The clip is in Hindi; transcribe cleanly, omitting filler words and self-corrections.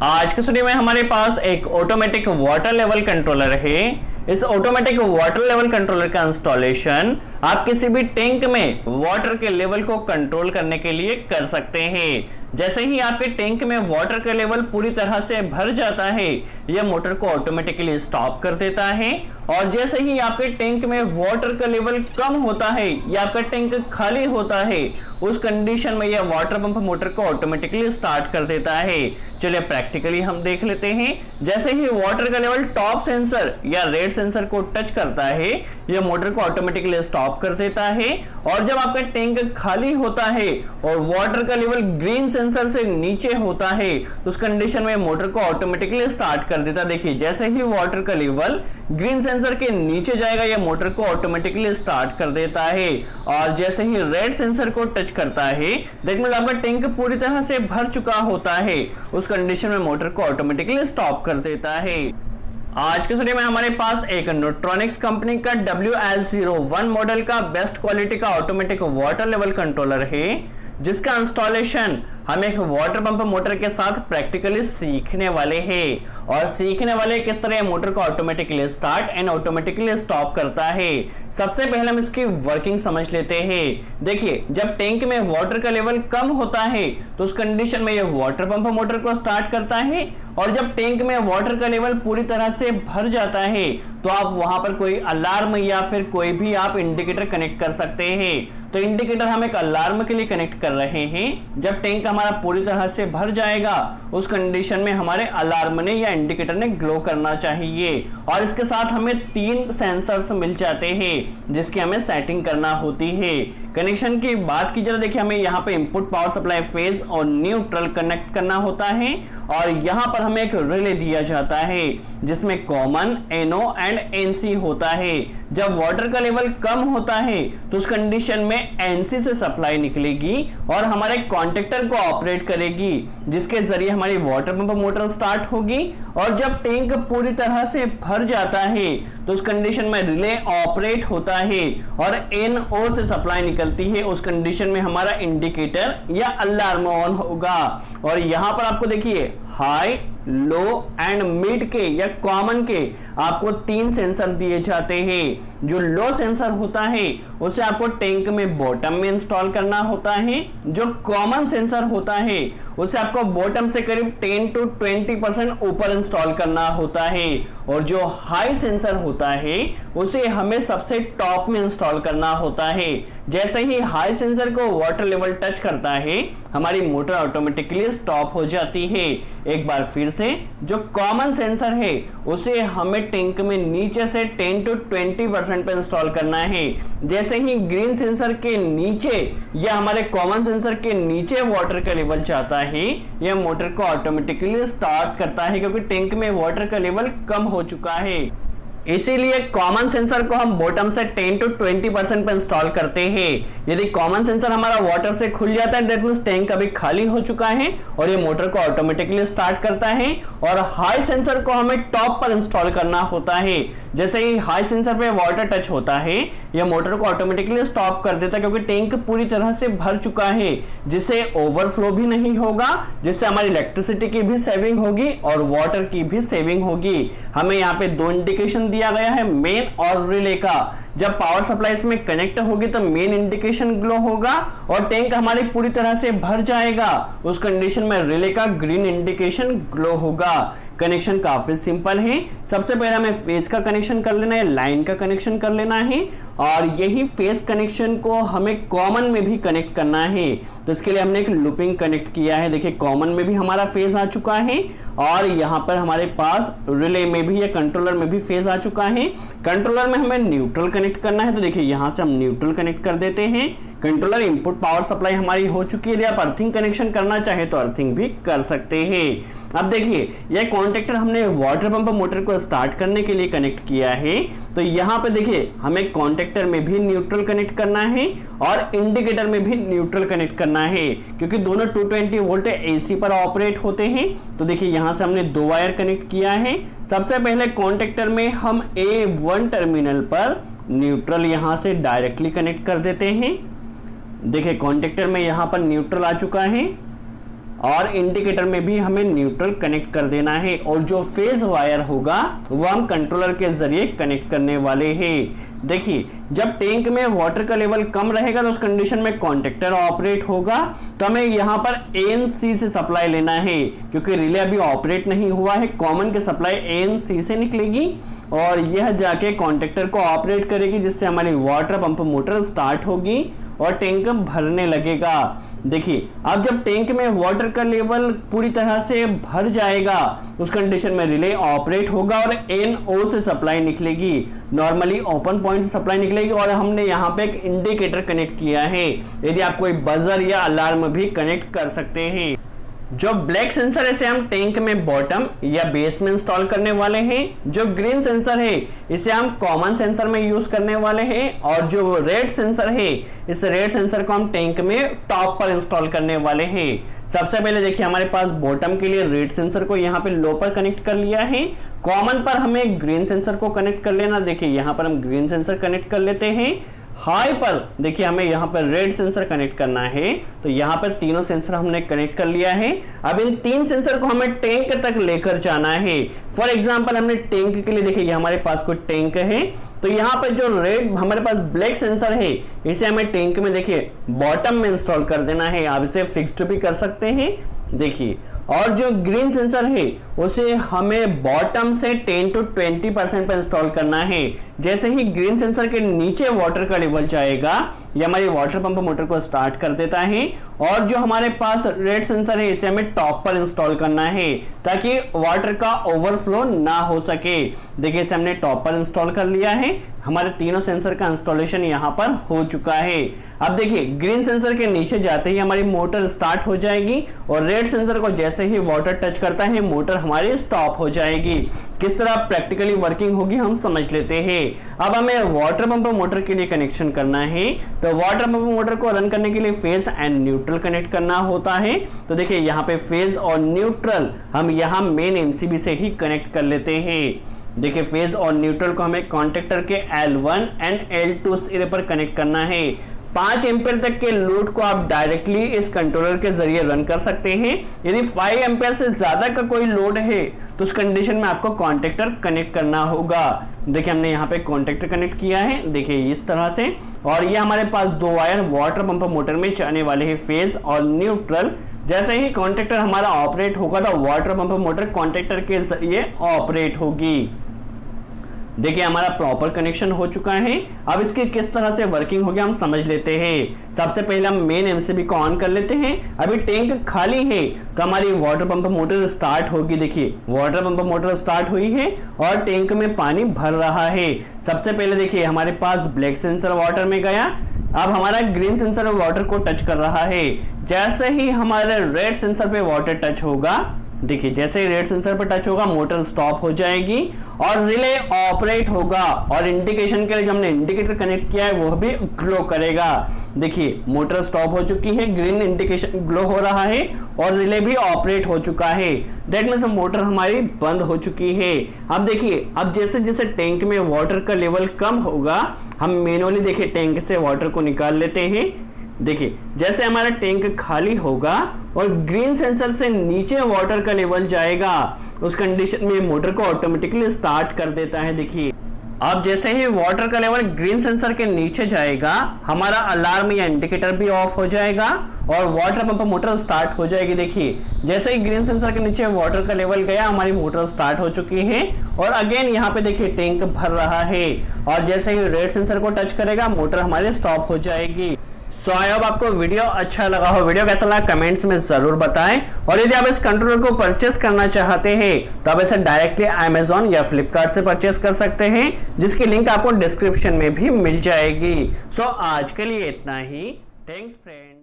आज के स्टडी में हमारे पास एक ऑटोमेटिक वाटर लेवल कंट्रोलर है। इस ऑटोमेटिक वाटर लेवल कंट्रोलर का इंस्टॉलेशन आप किसी भी टैंक में वाटर के लेवल को कंट्रोल करने के लिए कर सकते हैं। जैसे ही आपके टैंक में वाटर का लेवल पूरी तरह से भर जाता है, यह मोटर को ऑटोमेटिकली स्टॉप कर देता है। और जैसे ही आपके टैंक में वाटर का लेवल कम होता है या आपका टैंक खाली होता है, उस कंडीशन में यह वाटर पंप मोटर को ऑटोमेटिकली स्टार्ट कर देता है। चलिए प्रैक्टिकली हम देख लेते हैं। जैसे ही वाटर का लेवल टॉप सेंसर या रेड सेंसर को टच करता है, यह मोटर को ऑटोमेटिकली स्टॉप कर देता है। और जब आपका टैंक खाली होता है और वाटर का लेवल ग्रीन सेंसर से नीचे होता है, तो उस कंडीशन में मोटर को ऑटोमेटिकली स्टार्ट कर देता है। देखिए जैसे ही वाटर का लेवल ग्रीन सेंसर के नीचे जाएगा, यह मोटर को ऑटोमेटिकली स्टार्ट कर देता है। और जैसे ही रेड सेंसर को टच करता है, दैट मींस आपका टैंक पूरी तरह से भर चुका होता है, उस कंडीशन में मोटर को ऑटोमेटिकली स्टॉप कर देता है। आज के स्टडी में हमारे पास एक न्यूट्रॉनिक्स कंपनी का WL01 मॉडल का बेस्ट क्वालिटी का ऑटोमेटिक वाटर लेवल कंट्रोलर है, जिसका इंस्टॉलेशन हम एक वाटर पंप मोटर के साथ प्रैक्टिकली सीखने वाले हैं। और सीखने वाले किस तरह मोटर को automatically start and automatically stop करता है। सबसे पहले हम इसकी वर्किंग समझ लेते हैं। देखिए जब टैंक में वाटर का लेवल कम होता है, तो उस कंडीशन में यह वाटर पंप मोटर को स्टार्ट करता है। और जब टैंक में वाटर का लेवल पूरी तरह से भर जाता है, तो आप वहां पर कोई अलार्म या फिर कोई भी आप इंडिकेटर कनेक्ट कर सकते हैं। तो इंडिकेटर हम एक अलार्म के लिए कनेक्ट कर रहे हैं। जब टैंक हमारा पूरी तरह से भर जाएगा, उस कंडीशन में हमारे अलार्म ने या इंडिकेटर ने ग्लो करना चाहिए। और इसके साथ हमें 3 सेंसर्स मिल जाते हैं, जिसकी हमें सेटिंग करना होती है। कनेक्शन की बात की जाए, देखिए हमें यहाँ पे इनपुट पावर सप्लाई फेज और न्यूट्रल कनेक्ट करना होता है। और यहाँ पर हमें एक रिले दिया जाता है, जिसमें कॉमन, एनो एंड एनसी होता है। जब वाटर का लेवल कम होता है, तो उस कंडीशन में एनसी से सप्लाई निकलेगी और हमारे कॉन्टेक्टर को ऑपरेट करेगी, जिसके जरिए हमारी वाटर पंप मोटर स्टार्ट होगी। और जब टैंक पूरी तरह से भर जाता है, तो उस कंडीशन में रिले ऑपरेट होता है और एनओ से सप्लाई निकलती है। उस कंडीशन में हमारा इंडिकेटर या अलार्म ऑन होगा। और यहां पर आपको देखिए हाई, लो एंड मिड के या कॉमन के आपको 3 सेंसर दिए जाते हैं। जो लो सेंसर होता है उसे आपको टैंक में बॉटम में इंस्टॉल करना होता है। जो कॉमन सेंसर होता है उसे आपको बॉटम से करीब 10 to 20% ऊपर इंस्टॉल करना होता है। और जो हाई सेंसर होता है उसे हमें सबसे टॉप में इंस्टॉल करना होता है। जैसे ही हाई सेंसर को वाटर लेवल टच करता है, हमारी मोटर ऑटोमेटिकली स्टॉप हो जाती है। एक बार फिर से जो कॉमन सेंसर है उसे हमें टैंक में नीचे से 10 to 20% पे इंस्टॉल करना है। जैसे ही ग्रीन सेंसर के नीचे या हमारे कॉमन सेंसर के नीचे वाटर का लेवल जाता है, यह मोटर को ऑटोमेटिकली स्टार्ट करता है, क्योंकि टैंक में वाटर का लेवल कम हो चुका है। इसीलिए कॉमन सेंसर को हम बॉटम से 10 to 20% पे इंस्टॉल करते हैं। यदि कॉमन सेंसर हमारा वाटर से खुल जाता है, दैट मींस टैंक अभी खाली हो चुका है और ये मोटर को ऑटोमेटिकली स्टार्ट करता है। और हाई सेंसर को हमें टॉप पर इंस्टॉल करना होता है। जैसे ही हाई सेंसर पे वाटर टच होता है, यह मोटर को ऑटोमेटिकली स्टॉप कर देता है, क्योंकि टैंक पूरी तरह से भर चुका है, जिससे ओवरफ्लो भी नहीं होगा, जिससे हमारी इलेक्ट्रिसिटी की भी सेविंग होगी और वाटर की भी सेविंग होगी। हमें यहाँ पे 2 इंडिकेशन दिया गया है, मेन और रिले का। जब पावर सप्लाई इसमें कनेक्ट होगी तो मेन इंडिकेशन ग्लो होगा और टैंक हमारी पूरी तरह से भर जाएगा, उस कंडीशन में रिले का ग्रीन इंडिकेशन ग्लो होगा। कनेक्शन काफी सिंपल है। सबसे पहले हमें फेज का कनेक्शन कर लेना है, लाइन का कनेक्शन कर लेना है। और यही फेज कनेक्शन को हमें कॉमन में भी कनेक्ट करना है। तो इसके लिए हमने एक लूपिंग कनेक्ट किया है। देखिए कॉमन में भी हमारा फेज आ चुका है और यहाँ पर हमारे पास रिले में भी या कंट्रोलर में भी फेज आ चुका है। कंट्रोलर में हमें न्यूट्रल कनेक्ट करना है, तो देखिए यहाँ से हम न्यूट्रल कनेक्ट कर देते हैं। कंट्रोलर इनपुट पावर सप्लाई हमारी हो चुकी है। यदि आप अर्थिंग कनेक्शन करना चाहे तो अर्थिंग भी कर सकते हैं। अब देखिए यह कॉन्टेक्टर हमने वाटर पंप मोटर को स्टार्ट करने के लिए कनेक्ट किया है। तो यहाँ पे देखिए हमें कॉन्टेक्टर में भी न्यूट्रल कनेक्ट करना है और इंडिकेटर में भी न्यूट्रल कनेक्ट करना है, क्योंकि दोनों 220 वोल्ट एसी पर ऑपरेट होते हैं। तो देखिए यहाँ से हमने 2 वायर कनेक्ट किया है। सबसे पहले कॉन्टेक्टर में हम A1 टर्मिनल पर न्यूट्रल यहाँ से डायरेक्टली कनेक्ट कर देते हैं। देखिए कॉन्टेक्टर में यहाँ पर न्यूट्रल आ चुका है और इंडिकेटर में भी हमें न्यूट्रल कनेक्ट कर देना है, और जो फेज वायर होगा वो हम कंट्रोलर के जरिए कनेक्ट करने वाले हैं। देखिए, जब टैंक में वाटर का लेवल कम रहेगा तो उस कंडीशन में कॉन्टेक्टर ऑपरेट होगा, तो हमें यहाँ पर ANC से सप्लाई लेना है, क्योंकि रिले अभी ऑपरेट नहीं हुआ है। कॉमन की सप्लाई ANC से निकलेगी और यह जाके कॉन्टेक्टर को ऑपरेट करेगी, जिससे हमारी वाटर पंप मोटर स्टार्ट होगी और टैंक भरने लगेगा। देखिए, अब जब टैंक में वाटर का लेवल पूरी तरह से भर जाएगा उस कंडीशन में रिले ऑपरेट होगा और NO से सप्लाई निकलेगी। नॉर्मली ओपन पॉइंट से सप्लाई निकलेगी और हमने यहाँ पे एक इंडिकेटर कनेक्ट किया है। यदि आप कोई बजर या अलार्म भी कनेक्ट कर सकते हैं। जो ब्लैक सेंसर है इसे हम टैंक में बॉटम या बेस में इंस्टॉल करने वाले हैं। जो ग्रीन सेंसर है इसे हम कॉमन सेंसर में यूज करने वाले हैं, और जो रेड सेंसर है इस रेड सेंसर को हम टैंक में टॉप पर इंस्टॉल करने वाले हैं। सबसे पहले देखिए, हमारे पास बॉटम के लिए रेड सेंसर को यहाँ पे लो पर कनेक्ट कर लिया है। कॉमन पर हमें ग्रीन सेंसर को कनेक्ट कर लेना। देखिए, यहाँ पर हम ग्रीन सेंसर कनेक्ट कर लेते हैं। हाई पर देखिए, हमें यहाँ पर रेड सेंसर कनेक्ट करना है, तो यहाँ पर तीनों सेंसर हमने कनेक्ट कर लिया है। अब इन तीन सेंसर को हमें टैंक तक लेकर जाना है। फॉर एग्जांपल, हमने टैंक के लिए देखिए हमारे पास कोई टैंक है, तो यहाँ पर जो रेड हमारे पास ब्लैक सेंसर है इसे हमें टैंक में देखिए बॉटम में इंस्टॉल कर देना है। आप इसे फिक्स्ड भी कर सकते हैं। देखिए, और जो ग्रीन सेंसर है उसे हमें बॉटम से 10 to 20% पर इंस्टॉल करना है। जैसे ही ग्रीन सेंसर के नीचे वाटर का लेवल जाएगा, ये हमारी वाटर पंप मोटर को स्टार्ट कर देता है। और जो हमारे पास रेड सेंसर है इसे हमें टॉप पर इंस्टॉल करना है, ताकि वाटर का ओवरफ्लो ना हो सके। देखिए, इसे हमने टॉप पर इंस्टॉल कर लिया है। हमारे तीनों सेंसर का इंस्टॉलेशन यहाँ पर हो चुका है। अब देखिए, ग्रीन सेंसर के नीचे जाते ही हमारी मोटर स्टार्ट हो जाएगी, और रेड सेंसर को जैसे ही वाटर टच करता है मोटर हमारी स्टॉप हो जाएगी। किस तरह प्रैक्टिकली वर्किंग होगी हम समझ लेते हैं। अब हमें वाटर पंप मोटर के लिए कनेक्शन करना है, तो वाटर पंप मोटर को रन करने के लिए फेज एंड न्यूट्रल कनेक्ट करना होता है। तो देखिए, यहाँ पे फेज और न्यूट्रल हम यहाँ मेन MCB से ही कनेक्ट कर लेते हैं। देखिए, फेज और न्यूट्रल को हमें कॉन्टेक्टर के L1 एंड L2 सिरे पर कनेक्ट करना है। 5 एम्पियर तक के लोड को आप डायरेक्टली इस कंट्रोलर के जरिए रन कर सकते हैं। यदि 5 एम्पियर से ज्यादा का कोई लोड है तो उस कंडीशन में आपको कॉन्टेक्टर कनेक्ट करना होगा। देखिए, हमने यहाँ पे कॉन्टेक्टर कनेक्ट किया है, देखिए इस तरह से। और ये हमारे पास 2 वायर वाटर पंप मोटर में जाने वाले हैं, फेज और न्यूट्रल। जैसे ही कॉन्टेक्टर हमारा ऑपरेट होगा तो वाटर पंप मोटर कॉन्टेक्टर के जरिए ऑपरेट होगी। देखिए, हमारा प्रॉपर कनेक्शन हो चुका है। अब इसकी किस तरह से वर्किंग होगी हम समझ लेते हैं। सबसे पहले हम मेन MCB को ऑन कर लेते हैं। अभी टैंक खाली है तो हमारी वाटर पंप मोटर स्टार्ट होगी। देखिए, वाटर पंप मोटर स्टार्ट हुई है और टैंक में पानी भर रहा है। सबसे पहले देखिए, हमारे पास ब्लैक सेंसर वाटर में गया। अब हमारा ग्रीन सेंसर वाटर को टच कर रहा है। जैसे ही हमारे रेड सेंसर पे वाटर टच होगा, देखिए जैसे ही रेड सेंसर पर टच होगा मोटर स्टॉप हो जाएगी और रिले ऑपरेट होगा, और इंडिकेशन के लिए जो हमने इंडिकेटर कनेक्ट किया है वो भी ग्लो करेगा। देखिए, मोटर स्टॉप हो चुकी है, ग्रीन इंडिकेशन ग्लो हो रहा है और रिले भी ऑपरेट हो चुका है। दैट मींस मोटर हमारी बंद हो चुकी है। अब देखिए, अब जैसे जैसे टैंक में वाटर का लेवल कम होगा, हम मैनुअली देखिए टैंक से वाटर को निकाल लेते हैं। देखिए, जैसे हमारा टैंक खाली होगा और ग्रीन सेंसर से नीचे वाटर का लेवल जाएगा, उस कंडीशन में मोटर को ऑटोमेटिकली स्टार्ट कर देता है। देखिए, अब जैसे ही वाटर का लेवल ग्रीन सेंसर के नीचे जाएगा, हमारा अलार्म या इंडिकेटर भी ऑफ हो जाएगा और वाटर पंप मोटर स्टार्ट हो जाएगी। देखिए, जैसे ही ग्रीन सेंसर के नीचे वाटर का लेवल गया, हमारी मोटर स्टार्ट हो चुकी है और अगेन यहाँ पे देखिए टैंक भर रहा है, और जैसे ही रेड सेंसर को टच करेगा मोटर हमारी स्टॉप हो जाएगी। सो आई होप आपको वीडियो अच्छा लगा हो। वीडियो कैसा लगा कमेंट्स में जरूर बताएं, और यदि आप इस कंट्रोलर को परचेस करना चाहते हैं तो आप इसे डायरेक्टली Amazon या Flipkart से परचेस कर सकते हैं, जिसकी लिंक आपको डिस्क्रिप्शन में भी मिल जाएगी। सो आज के लिए इतना ही। Thanks friend.